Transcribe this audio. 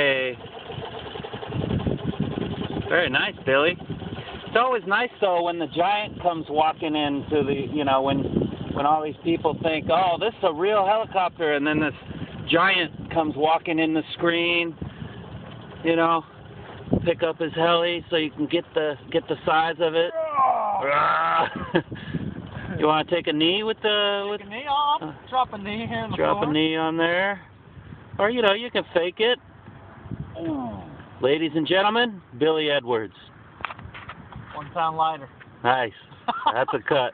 Hey. Very nice, Billy. It's always nice, though, when the giant comes walking into the, you know, when all these people think, oh, this is a real helicopter, and then this giant comes walking in the screen, you know, pick up his heli so you can get the size of it. You want to take a knee with the... Take a knee off? Drop a knee here in the Drop floor. a knee on there. Or, you know, you can fake it. Ladies and gentlemen, Billy Edwards. 1 pound lighter. Nice. That's a cut.